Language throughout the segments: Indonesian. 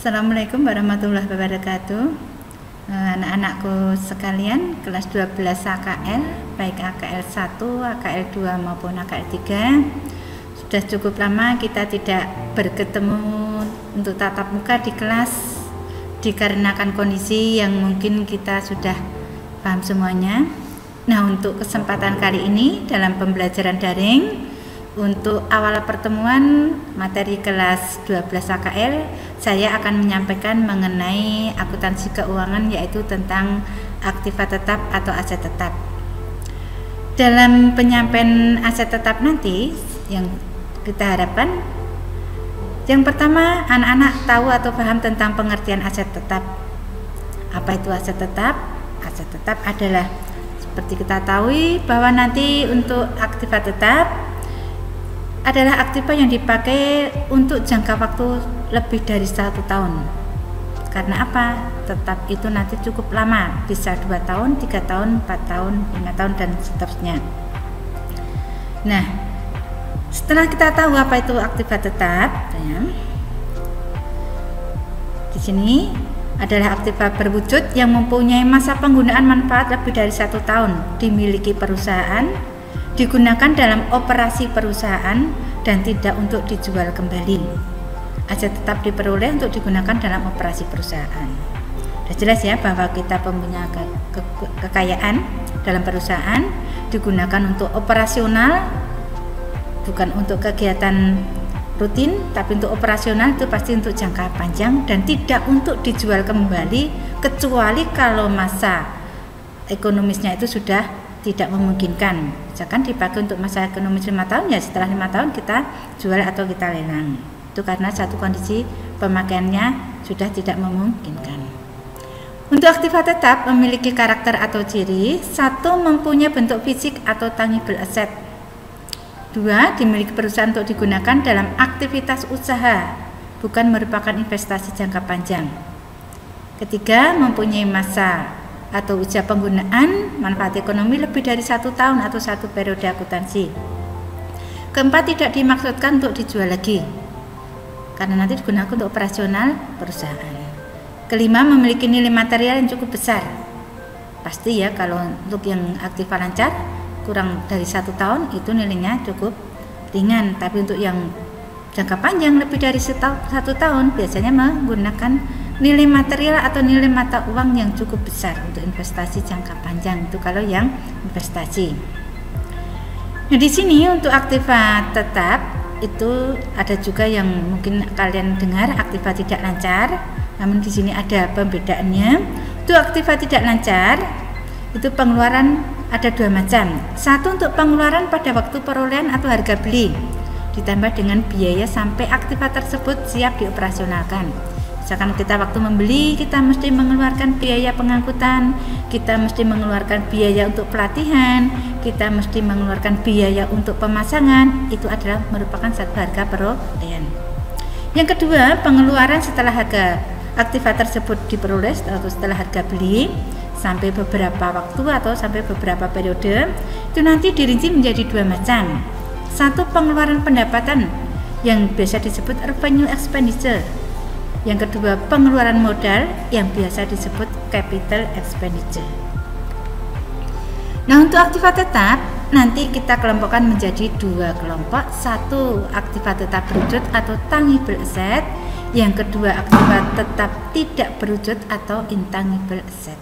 Assalamualaikum warahmatullahi wabarakatuh. Anak-anakku sekalian, kelas 12 AKL, baik AKL 1, AKL 2 maupun AKL 3. Sudah cukup lama kita tidak bertemu untuk tatap muka di kelas, dikarenakan kondisi yang mungkin kita sudah paham semuanya. Nah, untuk kesempatan kali ini dalam pembelajaran daring, untuk awal pertemuan materi kelas 12 AKL, saya akan menyampaikan mengenai akuntansi keuangan, yaitu tentang aktiva tetap atau aset tetap. Dalam penyampaian aset tetap nanti yang kita harapkan, yang pertama anak-anak tahu atau paham tentang pengertian aset tetap. Apa itu aset tetap? Aset tetap adalah seperti kita tahu bahwa nanti untuk aktiva tetap adalah aktiva yang dipakai untuk jangka waktu lebih dari 1 tahun. Karena apa? Tetap itu nanti cukup lama, bisa 2 tahun, 3 tahun, 4 tahun, 5 tahun, dan seterusnya. Nah, setelah kita tahu apa itu aktiva tetap, ya, di sini adalah aktiva berwujud yang mempunyai masa penggunaan manfaat lebih dari 1 tahun, dimiliki perusahaan, digunakan dalam operasi perusahaan, dan tidak untuk dijual kembali. Aset tetap diperoleh untuk digunakan dalam operasi perusahaan. Sudah jelas ya bahwa kita punya kekayaan dalam perusahaan, digunakan untuk operasional, bukan untuk kegiatan rutin, tapi untuk operasional, itu pasti untuk jangka panjang dan tidak untuk dijual kembali, kecuali kalau masa ekonomisnya itu sudah tidak memungkinkan. Misalkan dipakai untuk masa ekonomis 5 tahun, ya setelah 5 tahun kita jual atau kita lelang. Itu karena satu kondisi pemakaiannya sudah tidak memungkinkan. Untuk aktiva tetap memiliki karakter atau ciri: 1. Mempunyai bentuk fisik atau tangible asset. 2. Dimiliki perusahaan untuk digunakan dalam aktivitas usaha, bukan merupakan investasi jangka panjang. 3. Mempunyai masa atau usia penggunaan manfaat ekonomi lebih dari 1 tahun atau 1 periode akuntansi. 4. Tidak dimaksudkan untuk dijual lagi, karena nanti digunakan untuk operasional perusahaan. 5. Memiliki nilai material yang cukup besar. Pasti ya, kalau untuk yang aktiva lancar kurang dari 1 tahun itu nilainya cukup ringan, tapi untuk yang jangka panjang lebih dari 1 tahun biasanya menggunakan nilai material atau nilai mata uang yang cukup besar untuk investasi jangka panjang. Itu kalau yang investasi. Nah, di sini untuk aktiva tetap itu ada juga yang mungkin kalian dengar aktiva tidak lancar. Namun di sini ada pembedaannya. Untuk aktiva tidak lancar itu pengeluaran ada 2 macam. 1 untuk pengeluaran pada waktu perolehan atau harga beli, ditambah dengan biaya sampai aktiva tersebut siap dioperasionalkan. Misalkan kita waktu membeli, kita mesti mengeluarkan biaya pengangkutan, kita mesti mengeluarkan biaya untuk pelatihan, kita mesti mengeluarkan biaya untuk pemasangan. Itu adalah merupakan satu harga perolehan. Yang kedua, pengeluaran setelah harga aktiva tersebut diperoleh atau setelah harga beli sampai beberapa waktu atau sampai beberapa periode, itu nanti dirinci menjadi 2 macam. 1. Pengeluaran pendapatan yang biasa disebut revenue expenditure. Yang kedua, pengeluaran modal yang biasa disebut capital expenditure. Nah, untuk aktiva tetap nanti kita kelompokkan menjadi 2 kelompok. 1. Aktiva tetap berwujud atau tangible asset. Yang kedua, aktiva tetap tidak berwujud atau intangible asset.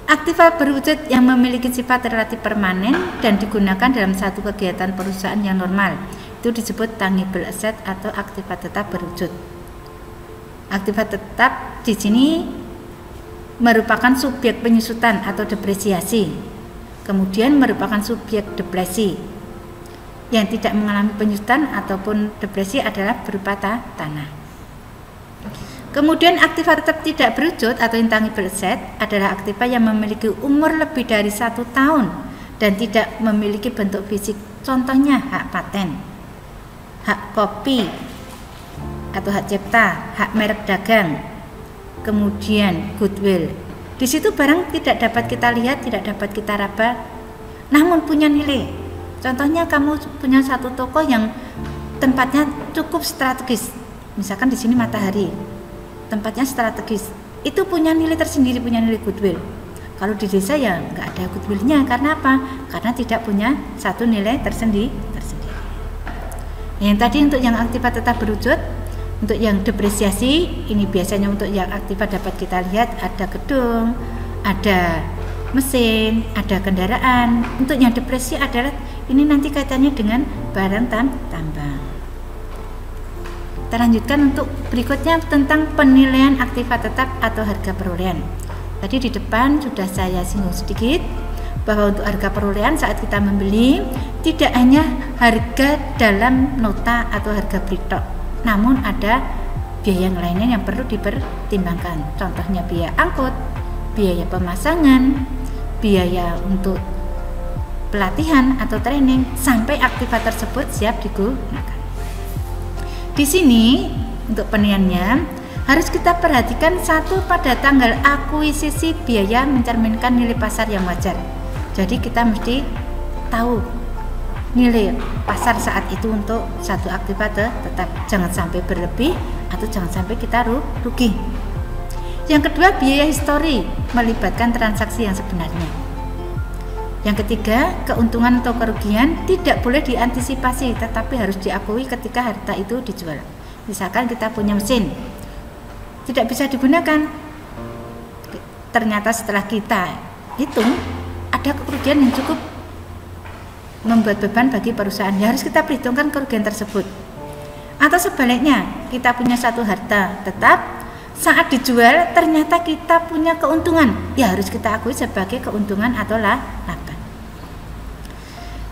Aktiva berwujud yang memiliki sifat relatif permanen dan digunakan dalam satu kegiatan perusahaan yang normal, itu disebut tangible asset atau aktiva tetap berwujud. Aktiva tetap di sini merupakan subjek penyusutan atau depresiasi, kemudian merupakan subjek depresi. Yang tidak mengalami penyusutan ataupun depresi adalah berupa tanah. Kemudian aktiva tetap tidak berwujud atau intangible asset adalah aktiva yang memiliki umur lebih dari 1 tahun dan tidak memiliki bentuk fisik. Contohnya hak paten, hak kopi atau hak cipta, hak merek dagang, kemudian goodwill. Di situ barang tidak dapat kita lihat, tidak dapat kita raba, namun punya nilai. Contohnya kamu punya satu toko yang tempatnya cukup strategis, misalkan di sini Matahari. tempatnya strategis, itu punya nilai tersendiri, punya nilai goodwill. Kalau di desa ya nggak ada goodwillnya, karena apa? Karena tidak punya satu nilai tersendiri. Yang tadi untuk yang aktiva tetap berwujud, untuk yang depresiasi ini biasanya untuk yang aktiva dapat kita lihat ada gedung, ada mesin, ada kendaraan. Untuk yang depresi adalah ini nanti kaitannya dengan barang tambang. Kita lanjutkan untuk berikutnya tentang penilaian aktiva tetap atau harga perolehan. Tadi di depan sudah saya singgung sedikit bahwa untuk harga perolehan saat kita membeli tidak hanya harga dalam nota atau harga beli tok, namun ada biaya yang lainnya yang perlu dipertimbangkan. Contohnya biaya angkut, biaya pemasangan, biaya untuk pelatihan atau training sampai aktiva tersebut siap digunakan. Di sini untuk penilaiannya harus kita perhatikan satu pada tanggal akuisisi biaya mencerminkan nilai pasar yang wajar. Jadi kita mesti tahu nilai pasar saat itu untuk satu aktiva tetap, jangan sampai berlebih atau jangan sampai kita rugi. Yang kedua, biaya histori melibatkan transaksi yang sebenarnya. Yang ketiga, keuntungan atau kerugian tidak boleh diantisipasi tetapi harus diakui ketika harta itu dijual. Misalkan kita punya mesin tidak bisa digunakan, ternyata setelah kita hitung ada kerugian yang cukup membuat beban bagi perusahaan, ya harus kita perhitungkan kerugian tersebut. Atau sebaliknya, kita punya satu harta tetap, saat dijual ternyata kita punya keuntungan, ya harus kita akui sebagai keuntungan atau laba.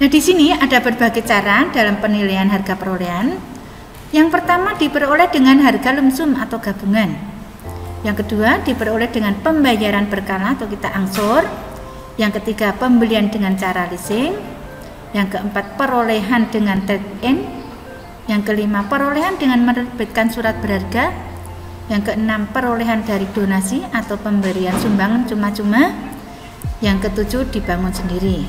Nah, di sini ada berbagai cara dalam penilaian harga perolehan. Yang pertama diperoleh dengan harga lump sum atau gabungan. Yang kedua diperoleh dengan pembayaran berkala atau kita angsur. Yang ketiga pembelian dengan cara leasing. Yang keempat perolehan dengan trade-in. Yang kelima perolehan dengan menerbitkan surat berharga. Yang keenam perolehan dari donasi atau pemberian sumbangan cuma-cuma. Yang ketujuh dibangun sendiri.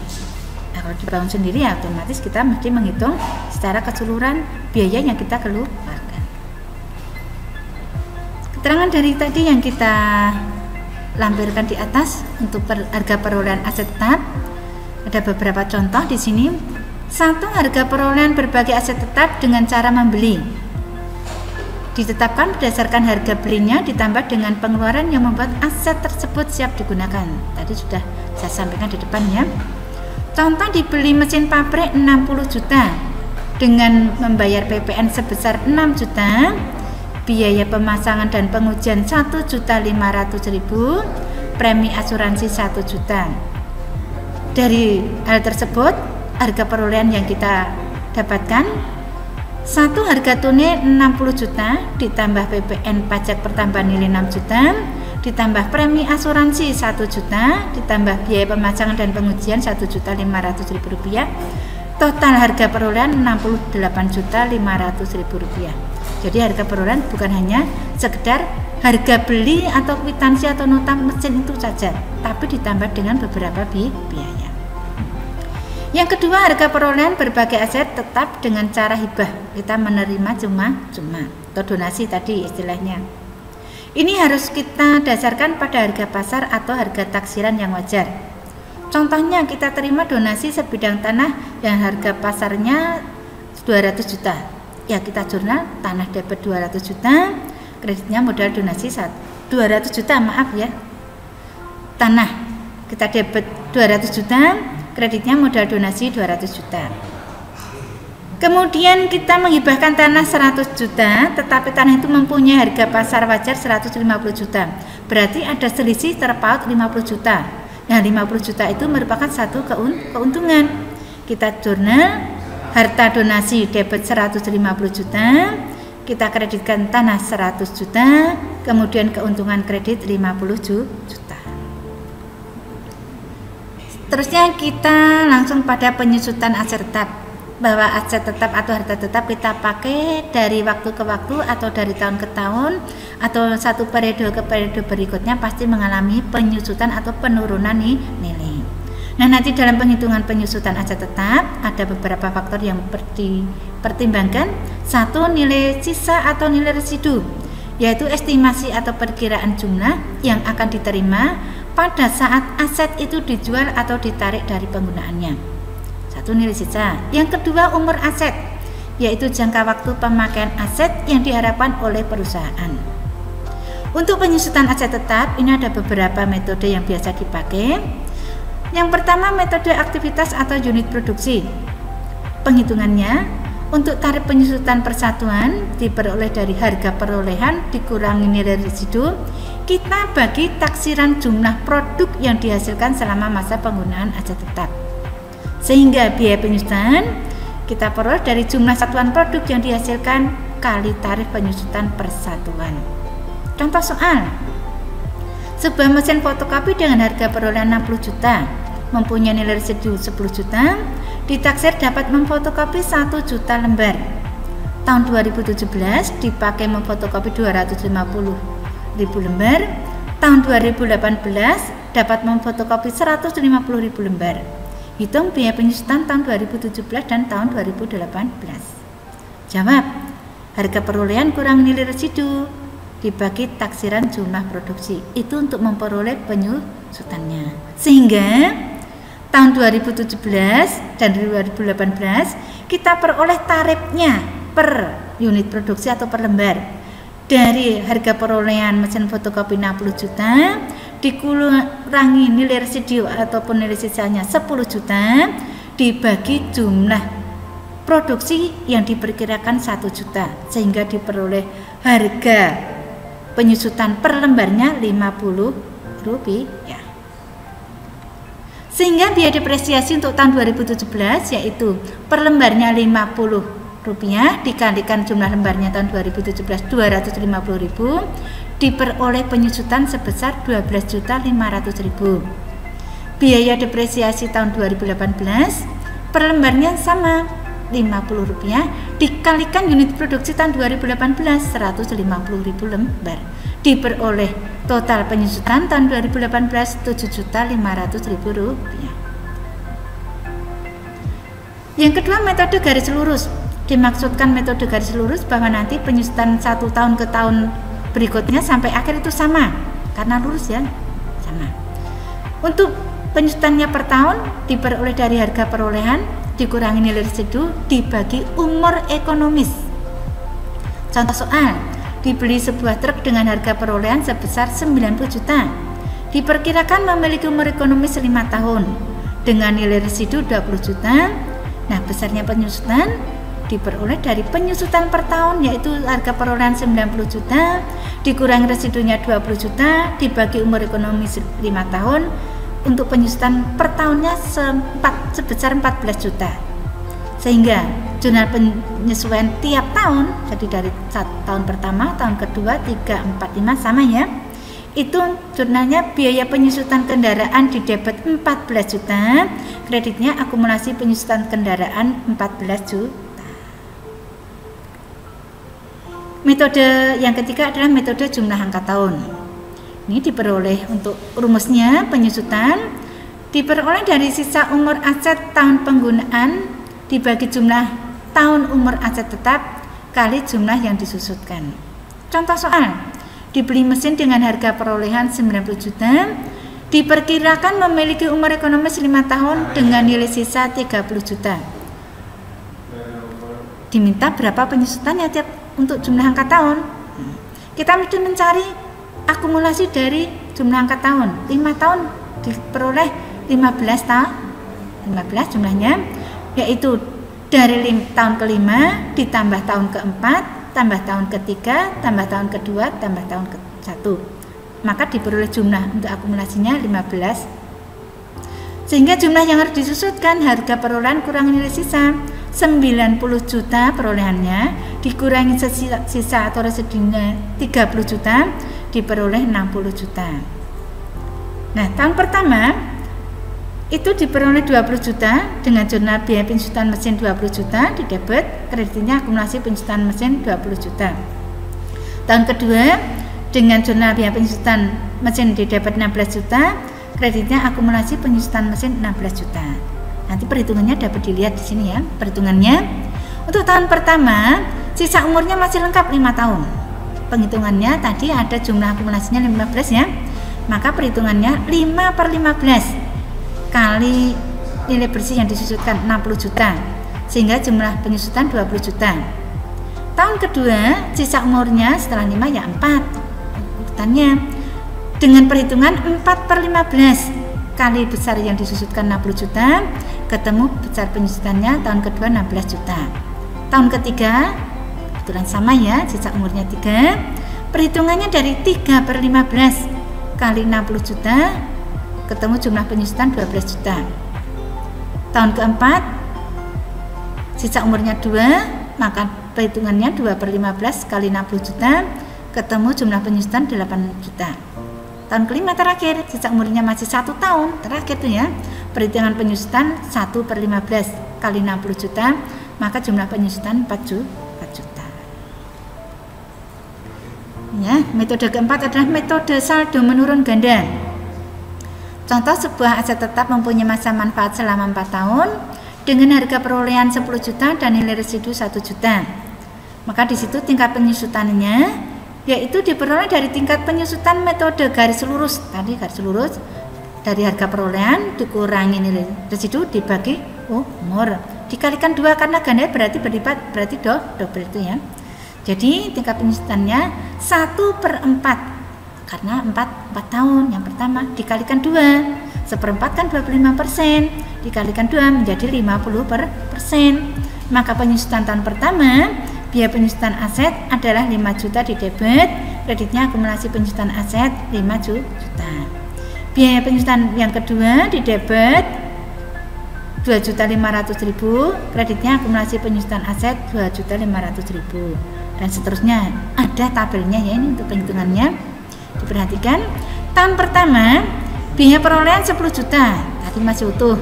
Nah, kalau dibangun sendiri ya otomatis kita mesti menghitung secara keseluruhan biaya yang kita keluarkan. Keterangan dari tadi yang kita lampirkan di atas untuk harga perolehan aset tetap ada beberapa contoh di sini. Satu, harga perolehan berbagai aset tetap dengan cara membeli ditetapkan berdasarkan harga belinya ditambah dengan pengeluaran yang membuat aset tersebut siap digunakan. Tadi sudah saya sampaikan di depan ya. Contoh, dibeli mesin pabrik 60 juta dengan membayar PPN sebesar 6 juta, biaya pemasangan dan pengujian 1.500.000, premi asuransi 1 juta. Dari hal tersebut, harga perolehan yang kita dapatkan, satu, harga tunai 60 juta ditambah PPN pajak pertambahan nilai 6 juta, ditambah premi asuransi 1 juta, ditambah biaya pemasangan dan pengujian 1.500.000 rupiah, total harga perolehan 68.500.000 rupiah. Jadi harga perolehan bukan hanya sekedar harga beli atau kwitansi atau nota mesin itu saja, tapi ditambah dengan beberapa biaya. Yang kedua, harga perolehan berbagai aset tetap dengan cara hibah, kita menerima cuma-cuma atau donasi tadi istilahnya. Ini harus kita dasarkan pada harga pasar atau harga taksiran yang wajar. Contohnya kita terima donasi sebidang tanah yang harga pasarnya 200 juta. Ya kita jurnal tanah dapat 200 juta, kreditnya modal donasi 200 juta, maaf ya. Tanah kita dapat 200 juta, kreditnya modal donasi 200 juta. Kemudian kita menghibahkan tanah 100 juta, tetapi tanah itu mempunyai harga pasar wajar 150 juta. Berarti ada selisih terpaut 50 juta. Nah, 50 juta itu merupakan satu keuntungan. Kita jurnal harta donasi debit 150 juta, kita kreditkan tanah 100 juta, kemudian keuntungan kredit 50 juta. Terusnya kita langsung pada penyusutan aset tetap. Bahwa aset tetap atau harta tetap kita pakai dari waktu ke waktu atau dari tahun ke tahun atau satu periode ke periode berikutnya pasti mengalami penyusutan atau penurunan nilai. Nah, nanti dalam penghitungan penyusutan aset tetap ada beberapa faktor yang dipertimbangkan. Satu, nilai sisa atau nilai residu. yaitu estimasi atau perkiraan jumlah yang akan diterima pada saat aset itu dijual atau ditarik dari penggunaannya. Satu, nilai sisa. Yang kedua, umur aset, yaitu jangka waktu pemakaian aset yang diharapkan oleh perusahaan. Untuk penyusutan aset tetap, ini ada beberapa metode yang biasa dipakai. Yang pertama, metode aktivitas atau unit produksi. Penghitungannya, untuk tarif penyusutan persatuan diperoleh dari harga perolehan dikurangi nilai residu, kita bagi taksiran jumlah produk yang dihasilkan selama masa penggunaan aset tetap. Sehingga biaya penyusutan kita peroleh dari jumlah satuan produk yang dihasilkan kali tarif penyusutan persatuan. Contoh soal, sebuah mesin fotokopi dengan harga perolehan 60 juta mempunyai nilai residu 10 juta, ditaksir dapat memfotokopi 1 juta lembar. Tahun 2017 dipakai memfotokopi 250.000 lembar. Tahun 2018 dapat memfotokopi 150.000 lembar. Hitung biaya penyusutan tahun 2017 dan tahun 2018. Jawab, harga perolehan kurang nilai residu dibagi taksiran jumlah produksi. Itu untuk memperoleh penyusutannya. Sehingga tahun 2017 dan 2018 kita peroleh tarifnya per unit produksi atau per lembar. Dari harga perolehan mesin fotokopi 60 juta dikurangi nilai residu ataupun nilai sisanya 10 juta dibagi jumlah produksi yang diperkirakan 1 juta, sehingga diperoleh harga penyusutan per lembarnya Rp50. Sehingga biaya depresiasi untuk tahun 2017 yaitu per lembarnya Rp50 dikalikan jumlah lembarnya tahun 2017 250.000 diperoleh penyusutan sebesar 12.500.000. Biaya depresiasi tahun 2018 per lembarnya sama Rp50 dikalikan unit produksi tahun 2018 150.000 lembar, diperoleh total penyusutan tahun 2018 Rp7.500.000. Yang kedua, metode garis lurus. Dimaksudkan metode garis lurus bahwa nanti penyusutan 1 tahun ke tahun berikutnya sampai akhir itu sama, karena lurus ya, sama. Untuk penyusutannya per tahun diperoleh dari harga perolehan dikurangi nilai residu dibagi umur ekonomis. Contoh soal, dibeli sebuah truk dengan harga perolehan sebesar 90 juta, diperkirakan memiliki umur ekonomis 5 tahun dengan nilai residu 20 juta. Nah, besarnya penyusutan diperoleh dari penyusutan per tahun, yaitu harga perolehan 90 juta dikurangi residunya 20 juta dibagi umur ekonomis 5 tahun. Untuk penyusutan per tahunnya sebesar 14 juta. Sehingga jurnal penyesuaian tiap tahun, jadi dari tahun pertama, tahun kedua, 3, 4, 5 sama ya. Itu jurnalnya biaya penyusutan kendaraan di debit 14 juta, kreditnya akumulasi penyusutan kendaraan 14 juta. Metode yang ketiga adalah metode jumlah angka tahun. Ini diperoleh untuk rumusnya penyusutan diperoleh dari sisa umur aset tahun penggunaan dibagi jumlah tahun umur aset tetap kali jumlah yang disusutkan. Contoh soal, dibeli mesin dengan harga perolehan 90 juta diperkirakan memiliki umur ekonomis 5 tahun dengan nilai sisa 30 juta. Diminta berapa penyusutannya tiap untuk jumlah angka tahun. Kita mesti mencari akumulasi dari jumlah angka tahun. 5 tahun diperoleh 15 tahun, 15 jumlahnya, yaitu dari tahun kelima ditambah tahun keempat, tambah tahun ketiga, tambah tahun kedua, tambah tahun ke-1. Maka diperoleh jumlah untuk akumulasinya 15. Sehingga jumlah yang harus disusutkan harga perolehan kurang nilai sisa 90 juta perolehannya dikurangi sisa atau residunya 30 juta diperoleh 60 juta. Nah, tahun pertama itu diperoleh 20 juta dengan jurnal biaya penyusutan mesin 20 juta di debit, kreditnya akumulasi penyusutan mesin 20 juta. Tahun kedua dengan jurnal biaya penyusutan mesin di debit 16 juta, kreditnya akumulasi penyusutan mesin 16 juta. Nanti perhitungannya dapat dilihat di sini ya, perhitungannya. Untuk tahun pertama, sisa umurnya masih lengkap 5 tahun. penghitungannya tadi ada jumlah akumulasinya 15 ya, maka perhitungannya 5/15 kali nilai bersih yang disusutkan 60 juta, sehingga jumlah penyusutan 20 juta. Tahun kedua sisa umurnya setelah 5 ya 4 urutannya, dengan perhitungan 4/15 kali besar yang disusutkan 60 juta, ketemu besar penyusutannya tahun kedua 16 juta. Tahun ketiga kebetulan sama ya, sisa umurnya 3, perhitungannya dari 3/15 kali 60 juta, ketemu jumlah penyusutan 12 juta. Tahun keempat sisa umurnya 2, maka perhitungannya 2/15 kali 60 juta, ketemu jumlah penyusutan 8 juta. Tahun kelima terakhir, sisa umurnya masih 1 tahun terakhir tuh ya, perhitungan penyusutan 1/15 kali 60 juta, maka jumlah penyusutan 4 juta. Ya, metode keempat adalah metode saldo menurun ganda. Contoh, sebuah aset tetap mempunyai masa manfaat selama 4 tahun dengan harga perolehan 10 juta dan nilai residu 1 juta. Maka di situ tingkat penyusutannya yaitu diperoleh dari tingkat penyusutan metode garis lurus. Tadi garis lurus dari harga perolehan dikurangi nilai residu dibagi umur, dikalikan 2 karena ganda berarti berlipat, berarti double itu ya. Jadi tingkat penyusutannya 1/4 karena 4 tahun yang pertama, dikalikan 2, 1/4 kan 25%, dikalikan 2 menjadi 50%. Maka penyusutan tahun pertama, biaya penyusutan aset adalah 5 juta di debit, kreditnya akumulasi penyusutan aset 5 juta. Biaya penyusutan yang kedua di debit 2.500.000, kreditnya akumulasi penyusutan aset 2.500.000, dan seterusnya. Ada tabelnya ya, ini untuk penghitungannya. Diperhatikan, tahun pertama biaya perolehan 10 juta, tadi masih utuh,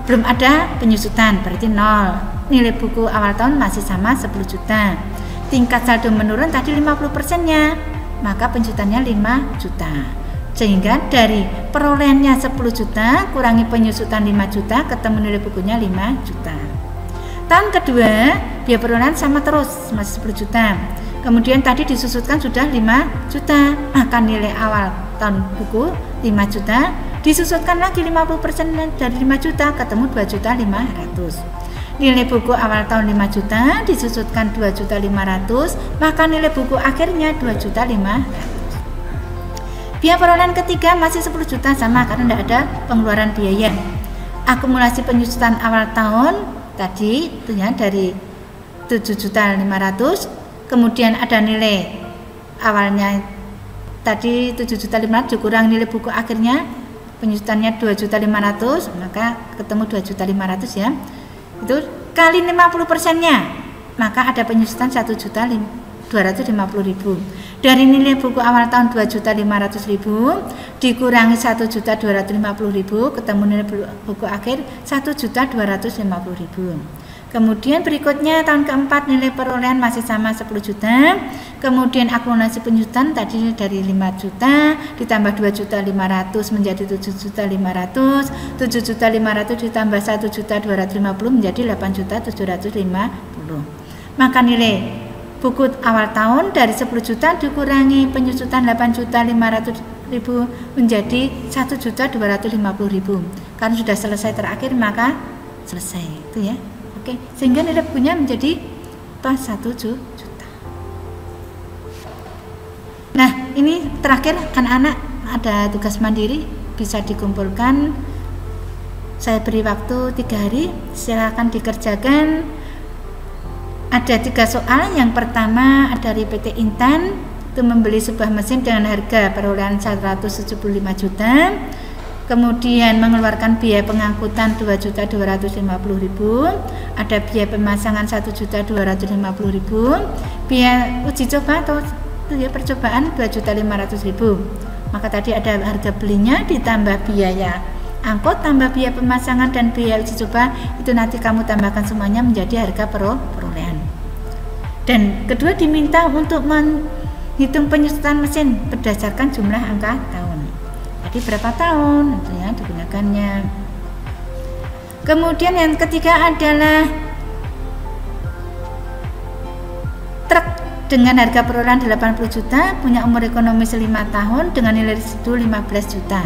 belum ada penyusutan, berarti 0. Nilai buku awal tahun masih sama 10 juta. Tingkat saldo menurun tadi 50%-nya, maka penyusutannya 5 juta. Sehingga dari perolehannya 10 juta kurangi penyusutan 5 juta, ketemu nilai bukunya 5 juta. Tahun kedua biaya perolehan sama terus, masih 10 juta. Kemudian tadi disusutkan sudah 5 juta, maka nilai awal tahun buku 5 juta, disusutkan lagi 50% dari 5 juta, ketemu 2.500.000. Nilai buku awal tahun 5 juta, disusutkan 2.500.000, maka nilai buku akhirnya 2.500.000. Biaya perolehan ketiga masih 10 juta, sama karena tidak ada pengeluaran biaya. Akumulasi penyusutan awal tahun tadi itu ya dari 7.500.000, kemudian ada nilai awalnya tadi 7.500.000 dikurang nilai buku akhirnya penyusutannya 2.500.000, maka ketemu 2.500.000 ya. Itu kali 50%-nya, maka ada penyusutan 1.250.000. Dari nilai buku awal tahun 2.500.000 dikurangi 1.250.000, ketemu nilai buku akhir 1.250.000. Kemudian berikutnya tahun keempat nilai perolehan masih sama 10 juta. Kemudian akumulasi penyusutan tadi dari 5 juta ditambah 2.500.000 menjadi 7.500.000. 7.500.000 ditambah 1.250.000 menjadi 8.750.000. Maka nilai buku awal tahun dari 10 juta dikurangi penyusutan 8.500.000 menjadi 1.250.000. Karena sudah selesai terakhir maka selesai itu ya. Oke, sehingga nilai bukunya menjadi pas 1 juta. Nah, ini terakhir anak-anak ada tugas mandiri bisa dikumpulkan. Saya beri waktu 3 hari, silakan dikerjakan. Ada 3 soal. Yang pertama dari PT Intan, itu membeli sebuah mesin dengan harga perolehan 175 juta. Kemudian mengeluarkan biaya pengangkutan 2.250.000, ada biaya pemasangan 1.250.000, biaya uji coba atau ya, percobaan 2.500.000. Maka tadi ada harga belinya ditambah biaya angkut, tambah biaya pemasangan dan biaya uji coba, itu nanti kamu tambahkan semuanya menjadi harga perolehan. Dan kedua diminta untuk menghitung penyusutan mesin berdasarkan jumlah angka tahun. Jadi berapa tahun itu ya digunakannya. Kemudian yang ketiga adalah truk dengan harga perorangan 80 juta, punya umur ekonomis 5 tahun dengan nilai residu 15 juta.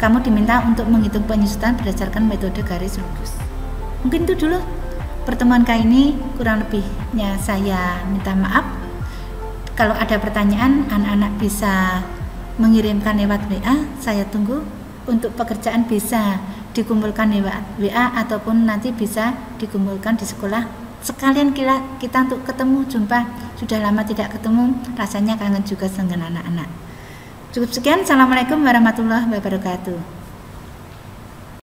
Kamu diminta untuk menghitung penyusutan berdasarkan metode garis lurus. Mungkin itu dulu pertemuan kali ini, kurang lebihnya saya minta maaf. Kalau ada pertanyaan, anak-anak bisa mengirimkan lewat WA, saya tunggu. Untuk pekerjaan bisa dikumpulkan lewat WA ataupun nanti bisa dikumpulkan di sekolah. Sekalian kita untuk ketemu, jumpa. Sudah lama tidak ketemu, rasanya kangen juga dengan anak-anak. Cukup sekian, assalamualaikum warahmatullahi wabarakatuh.